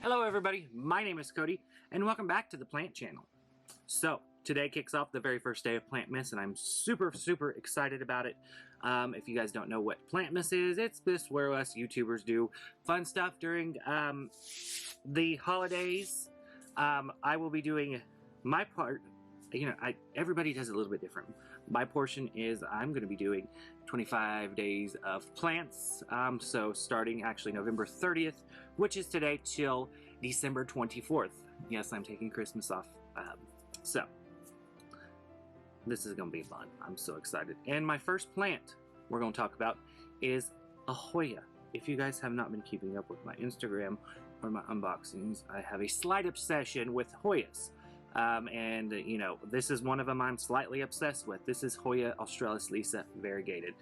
Hello everybody, my name is Cody, and welcome back to the Plant Channel. So, today kicks off the very first day of Plantmas, and I'm super excited about it. If you guys don't know what Plantmas is, it's this where us YouTubers do fun stuff during the holidays. I will be doing my part. Everybody does it a little bit different. My portion is I'm going to be doing 25 days of plants. So starting actually November 30th, which is today, till December 24th. Yes, I'm taking Christmas off. So this is going to be fun. I'm so excited. And my first plant we're going to talk about is a Hoya. If you guys have not been keeping up with my Instagram or my unboxings, I have a slight obsession with Hoyas. This is one of them I'm slightly obsessed with. This is Hoya Australis Lisa Variegated.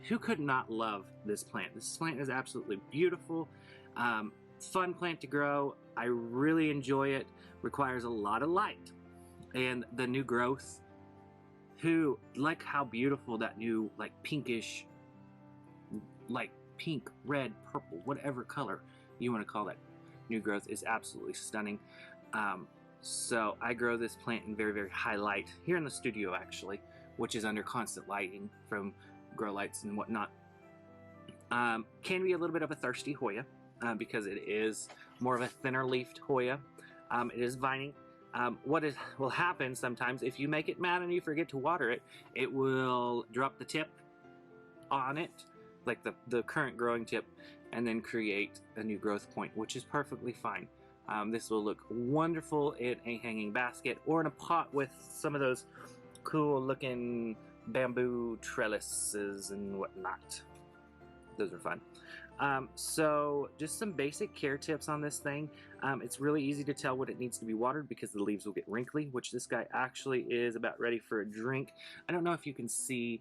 Who could not love this plant? This plant is absolutely beautiful. Fun plant to grow. I really enjoy it. Requires a lot of light. And the new growth, like how beautiful that new, like pinkish, like pink, red, purple, whatever color you want to call that new growth, is absolutely stunning. So I grow this plant in very high light here in the studio, actually, which is under constant lighting from grow lights and whatnot. Can be a little bit of a thirsty Hoya because it is more of a thinner leafed Hoya. It is vining. What will happen sometimes if you make it mad and you forget to water it, it will drop the tip on it, like the current growing tip, and then create a new growth point, which is perfectly fine. This will look wonderful in a hanging basket or in a pot with some of those cool looking bamboo trellises and whatnot. Those are fun. So just some basic care tips on this thing. It's really easy to tell when it needs to be watered because the leaves will get wrinkly, which this guy actually is about ready for a drink. I don't know if you can see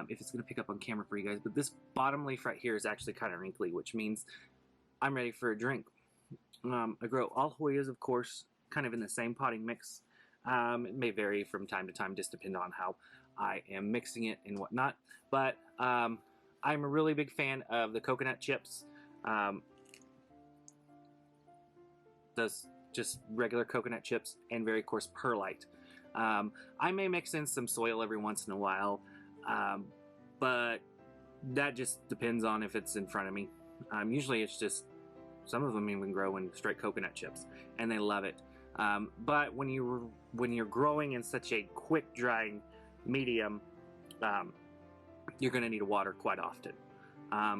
if it's going to pick up on camera for you guys, but this bottom leaf right here is actually kind of wrinkly, which means I'm ready for a drink. I grow all Hoyas, of course, kind of in the same potting mix. It may vary from time to time, just depending on how I am mixing it and whatnot. But I'm a really big fan of the coconut chips. Those just regular coconut chips and very coarse perlite. I may mix in some soil every once in a while, but that just depends on if it's in front of me. Usually it's just, some of them even grow in straight coconut chips, and they love it. But when you're growing in such a quick drying medium, you're going to need to water quite often.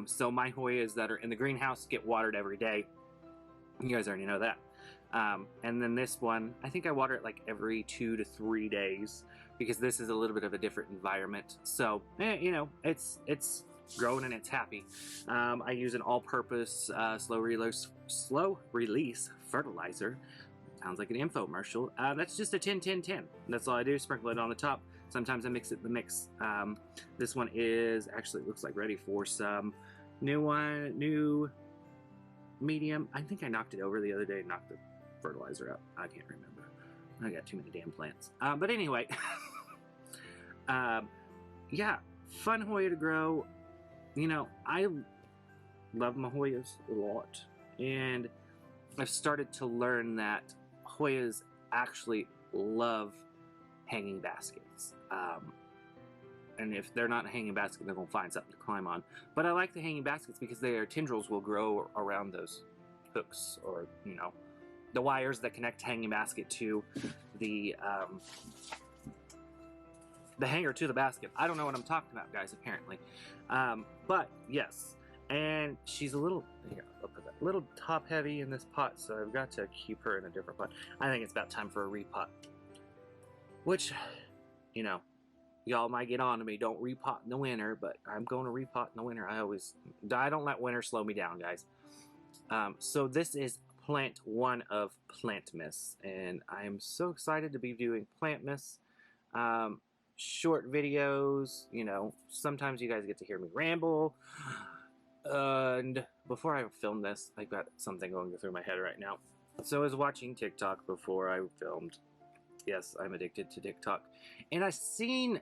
So my Hoyas that are in the greenhouse get watered every day. You guys already know that. And then this one, I think I water it like every 2 to 3 days because this is a little bit of a different environment. So, it's growing and it's happy. I use an all-purpose slow release fertilizer. Sounds like an infomercial. That's just a 10-10-10. That's all I do. Sprinkle it on the top. Sometimes I mix it in the mix. This one is actually, it looks like ready for some new medium. I think I knocked it over the other day and knocked the fertilizer out. I can't remember. I got too many damn plants. But anyway, yeah, fun Hoya to grow. I love my Hoyas a lot, and I've started to learn that Hoyas actually love hanging baskets. And if they're not in a hanging basket, they're going to find something to climb on. But I like the hanging baskets because their tendrils will grow around those hooks, or, the wires that connect the hanging basket to the hanger to the basket. I don't know what I'm talking about, guys, apparently. But yes, and she's a little, here, I'll put that, a little top heavy in this pot, so I've got to keep her in a different pot. I think it's about time for a repot. Which, y'all might get on to me, don't repot in the winter, but I'm going to repot in the winter. I don't let winter slow me down, guys. So this is plant 1 of Plantmas, and I am so excited to be doing Plantmas. Short videos, sometimes you guys get to hear me ramble. And before I filmed this, I've got something going through my head right now. So I was watching TikTok before I filmed. Yes, I'm addicted to TikTok. And I've seen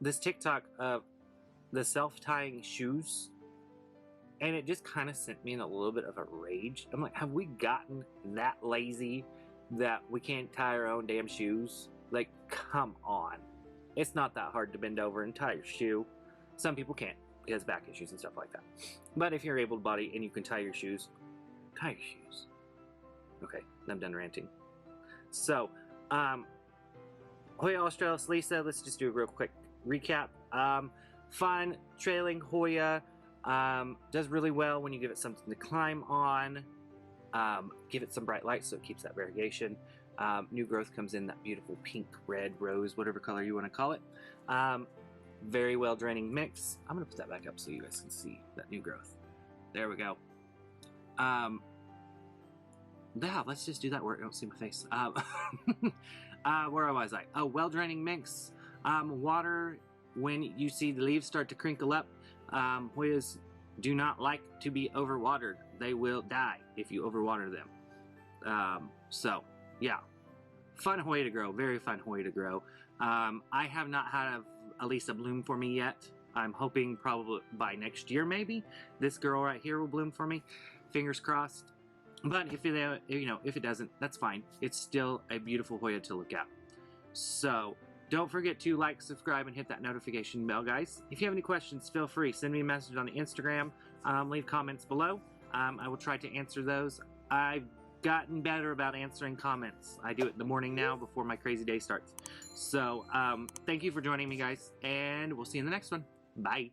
this TikTok of the self-tying shoes And it just kind of sent me in a little bit of a rage. I'm like, have we gotten that lazy that we can't tie our own damn shoes? Like, come on. It's not that hard to bend over and tie your shoe. Some people can't because back issues and stuff like that. But if you're able-bodied and you can tie your shoes, tie your shoes. Okay, I'm done ranting. So, Hoya Australis Lisa, let's just do a real quick recap. Fun, trailing Hoya. Does really well when you give it something to climb on. Give it some bright light so it keeps that variegation. New growth comes in that beautiful pink, red, rose, whatever color you want to call it. Very well draining mix. I'm going to put that back up so you guys can see that new growth. There we go. Yeah, let's just do that where I don't see my face. Where was I? Oh, well draining mix. Water when you see the leaves start to crinkle up. Hoyas do not like to be overwatered. They will die if you overwater them. So, yeah. Fun Hoya to grow. Very fun Hoya to grow. I have not had a Lisa bloom for me yet. I'm hoping probably by next year maybe. This girl right here will bloom for me. Fingers crossed. But if it doesn't, that's fine. It's still a beautiful Hoya to look at. So, don't forget to like, subscribe, and hit that notification bell, guys. If you have any questions, feel free. Send me a message on the Instagram. Leave comments below. I will try to answer those. I've gotten better about answering comments. I do it in the morning now before my crazy day starts. So, thank you for joining me, guys, and we'll see you in the next one. Bye.